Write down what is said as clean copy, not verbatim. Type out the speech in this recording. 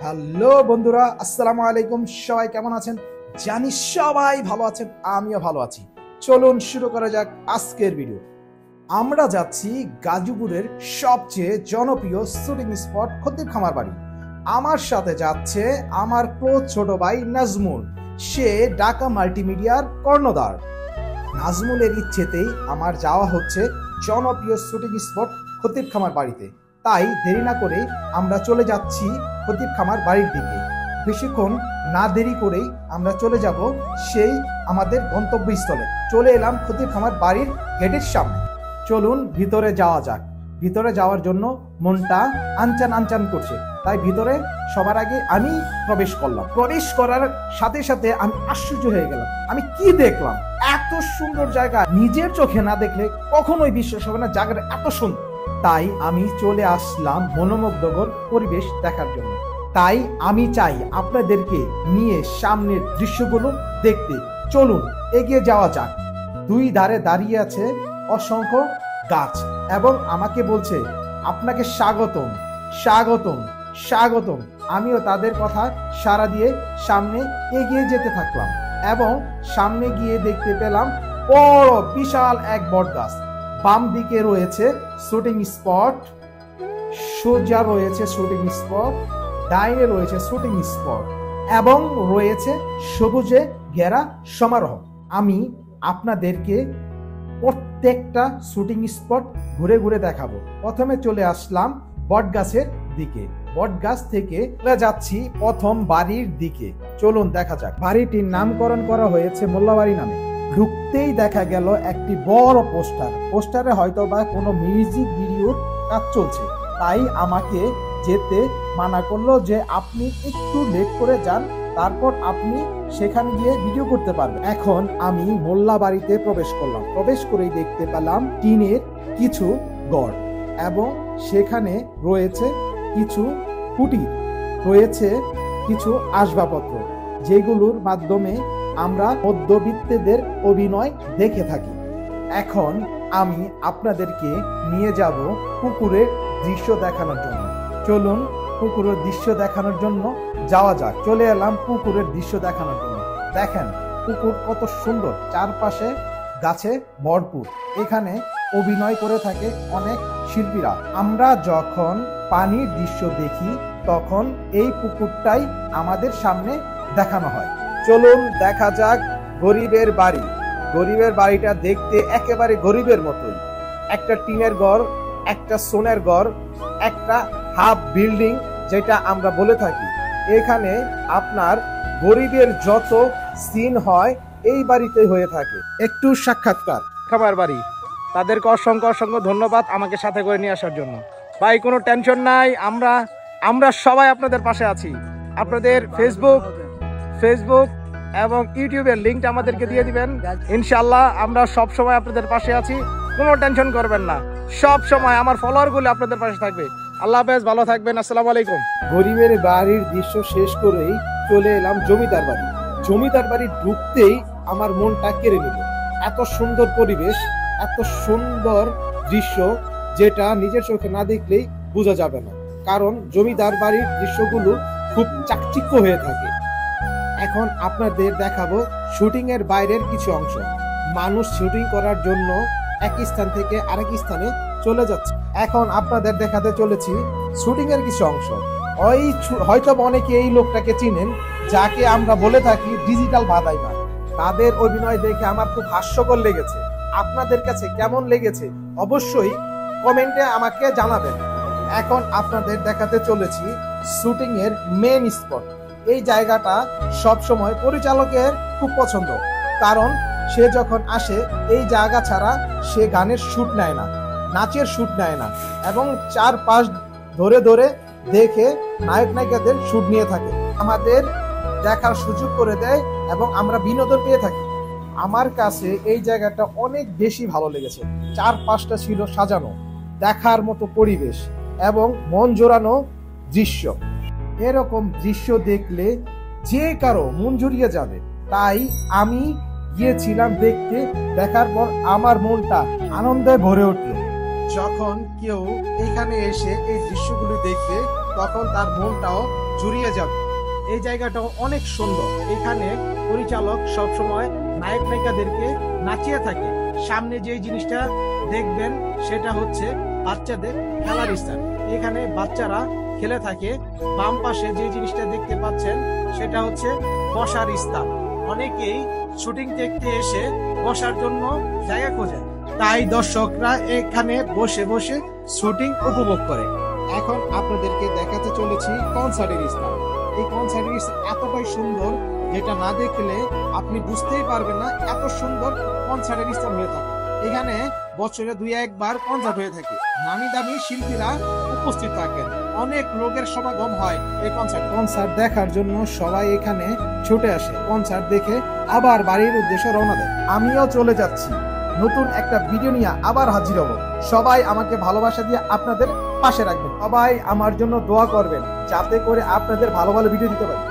Hello বন্ধুরা, আসসালামু আলাইকুম। সবাই কেমন আছেন? জানি সবাই ভালো আছেন, আমিও ভালো আছি। চলুন শুরু করা যাক আজকের ভিডিও। আমরা যাচ্ছি গাজীপুরের সবচেয়ে জনপ্রিয় শুটিং স্পট খতিব খামার বাড়ি। আমার সাথে যাচ্ছে আমার ছোট ভাই নাজমুল। সে ঢাকা মাল্টিমিডিয়ার কর্ণধার। নাজমুলের ইচ্ছেতেই আমার যাওয়া হচ্ছে জনপ্রিয় শুটিং স্পট খতিব খামার বাড়িতে। তাই দেরি না করে আমরা চলে যাচ্ছি খতিব খামার বাড়ির দিকে। বেশিক্ষণ না দেরি করেই আমরা চলে যাব সেই আমাদের গন্তব্যস্থলে। চলে এলাম খতিব খামার বাড়ির গেটের সামনে। চলুন ভিতরে যাওয়া যাক। ভিতরে যাওয়ার জন্য মনটা আনচান আনচান করছে, তাই ভিতরে সবার আগে আমি প্রবেশ করলাম। প্রবেশ করার সাথে সাথে আমি আশ্চর্য হয়ে গেলাম। আমি কি দেখলাম? এত সুন্দর জায়গা নিজের চোখে না দেখলে কখনোই বিশ্বাস হবে না জায়গাটা এত সুন্দর। তাই আমি চলে আসলাম মনোমুগ্ধকর পরিবেশ দেখার জন্য। তাই আমি চাই আপনাদেরকে নিয়ে সামনের দৃশ্যগুলো দেখতে। চলুন এগিয়ে যাওয়া যাক। দুই ধারে দাঁড়িয়ে আছে অসংখ্য গাছ এবং আমাকে বলছে আপনাকে স্বাগতম, স্বাগতম, স্বাগতম। আমিও তাদের কথা সাড়া দিয়ে সামনে এগিয়ে যেতে থাকলাম এবং সামনে গিয়ে দেখতে পেলাম বড় বিশাল এক বট গাছ। বাম দিকে রয়েছে শুটিং স্পট, সোজা রয়েছে শুটিং স্পট, ডাইনে রয়েছে শুটিং স্পট এবং রয়েছে সবুজে ঘেরা সমারোহ। আমি আপনাদেরকে প্রত্যেকটা শুটিং স্পট ঘুরে ঘুরে দেখাবো। প্রথমে চলে আসলাম বট গাছের দিকে। বট গাছ থেকে যাচ্ছি প্রথম বাড়ির দিকে। চলুন দেখা যাক। বাড়িটির নামকরণ করা হয়েছে মোল্লাবাড়ি নামে। ঢুকতেই দেখা গেল একটি বড় পোস্টার। পোস্টারে হয়তো বা কোনো মিউজিক ভিডিওর কাজ চলছে, তাই আমাকে যেতে মানা করলো যে আপনি একটু লেট করে যান, তারপর আপনি সেখানে গিয়ে ভিডিও করতে পারবেন। এখন আমি মোল্লা বাড়িতে প্রবেশ করলাম। প্রবেশ করেই দেখতে পেলাম টিনের কিছু ঘর এবং সেখানে রয়েছে কিছু কুটির, রয়েছে কিছু আসবাবপত্র যেগুলোর মাধ্যমে আমরা মধ্যবিত্তদের অভিনয় দেখে থাকি। এখন আমি আপনাদেরকে নিয়ে যাব পুকুরের দৃশ্য দেখানোর জন্য। চলুন পুকুরের দৃশ্য দেখানোর জন্য যাওয়া যাক। চলে এলাম পুকুরের দৃশ্য দেখানোর জন্য। দেখেন পুকুর কত সুন্দর, চারপাশে গাছে ভরপুর। এখানে অভিনয় করে থাকে অনেক শিল্পীরা। আমরা যখন পানির দৃশ্য দেখি তখন এই পুকুরটাই আমাদের সামনে দেখানো হয়। চলুন দেখা যাক গরিবের বাড়ি। গরিবের বাড়িটা দেখতে একেবারে গরিবের মতোই। একটা টিনের ঘর, একটা সোনের ঘর, একটা হাফ বিল্ডিং যেটা আমরা বলে থাকি। এখানে আপনার গরিবের যত সিন হয় এই বাড়িতে হয়ে থাকে। একটু সাক্ষাৎকার। খাবার বাড়ি, তাদেরকে অসংখ্য অসংখ্য ধন্যবাদ আমাকে সাথে করে নিয়ে আসার জন্য। ভাই কোনো টেনশন নাই, আমরা সবাই আপনাদের পাশে আছি। আপনাদের ফেসবুক এবং ইউটিউবের লিঙ্কটা আমাদেরকে দিয়ে দিবেন। ইনশাআল্লাহ আমরা সব সময় আপনাদের পাশে আছি, কোনো টেনশন করবেন না। সব সময় আমার ফলোয়ারগুলো আপনাদের পাশে থাকবে। আল্লাহ হাফেজ, ভালো থাকবেন, আসসালামু আলাইকুম। গরিবের বাড়ির দৃশ্য শেষ করেই চলে এলাম জমিদার বাড়ি। জমিদার বাড়ি ঢুকতেই আমার মনটা কেড়ে নিল। এত সুন্দর পরিবেশ, এত সুন্দর দৃশ্য যেটা নিজের চোখে না দেখলেই বোঝা যাবে না, কারণ জমিদার বাড়ির দৃশ্যগুলো খুব চাকচিক্য হয়ে থাকে। এখন আপনাদের দেখাবো শুটিং এর বাইরের কিছু অংশ। মানুষ শুটিং করার জন্য এক স্থান থেকে আরেক স্থানে চলে যাচ্ছে। এখন আপনাদের দেখাতে চলেছি শুটিং এর কিছু অংশ। হয়তো অনেকে এই লোকটাকে চিনেন, যাকে আমরা বলে থাকি ডিজিটাল ভাদাই ভাই। তাদের অভিনয় দেখে আমার খুব হাস্যকর লেগেছে। আপনাদের কাছে কেমন লেগেছে অবশ্যই কমেন্টে আমাকে জানাবেন। এখন আপনাদের দেখাতে চলেছি শুটিং এর মেন স্পট। এই জায়গাটা সব সময় পরিচালকের খুব পছন্দ, কারণ সে যখন আসে এই জায়গা ছাড়া সে গানের শুট নেয় না, নাচের শুট নেয় না এবং চারপাশ ধরে ধরে দেখে নায়ক নায়িকাদের শুট নিয়ে থাকে। আমাদের দেখার সুযোগ করে দেয় এবং আমরা বিনোদন পেয়ে থাকি। আমার কাছে এই জায়গাটা অনেক বেশি ভালো লেগেছে। চারপাশটা ছিল সাজানো, দেখার মতো পরিবেশ এবং মন জোড়ানো দৃশ্য। এরকম দৃশ্য দেখলে যে কারো মন জুড়িয়ে যাবে। তাই আমি গিয়েছিলাম দেখতে। দেখার পর আমার মনটা আনন্দে ভরে উঠল। যখন কেউ এখানে এসে এই দৃশ্যগুলি দেখবে তখন তার মনটাও জুড়িয়ে যাবে। এই জায়গাটাও অনেক সুন্দর। এখানে পরিচালক সবসময় নায়ক নায়িকাদেরকে নাচিয়ে থাকে। সামনে যে জিনিসটা দেখবেন সেটা হচ্ছে বাচ্চাদের খেলার স্থান। এখানে বাচ্চারা খেলে থাকে। বাম পাশে যে জিনিসটা দেখতে পাচ্ছেন সেটা হচ্ছে বসার স্থান। অনেকেই শুটিং দেখতে এসে বসার জন্য জায়গা খোঁজে, তাই দর্শকরা এখানে বসে বসে শুটিং উপভোগ করে। এখন আপনাদেরকে দেখাতে চলেছি কনসার্টের স্থান। এই কনসার্টের স্থান এতটাই সুন্দর যেটা না দেখলে আপনি বুঝতেই পারবেন না এত সুন্দর কনসার্টের স্থান হয়ে থাকে। এখানে বছরে 2-1 বার কনসার্ট হয়ে থাকে। নামি দামি শিল্পীরা উপস্থিত থাকেন। অনেক লোকের সমাগম হয় এই কনসার্ট দেখার জন্য। সবাই এখানে ছুটে আসে। কনসার্ট দেখে আবার বাড়ির উদ্দেশ্যে রওনা দেয়। আমিও চলে যাচ্ছি। নতুন একটা ভিডিও নিয়ে আবার হাজির হব। সবাই আমাকে ভালোবাসা দিয়ে আপনাদের পাশে রাখবেন। সবাই আমার জন্য দোয়া করবেন যাতে করে আপনাদের ভালো ভালো ভিডিও দিতে পারি।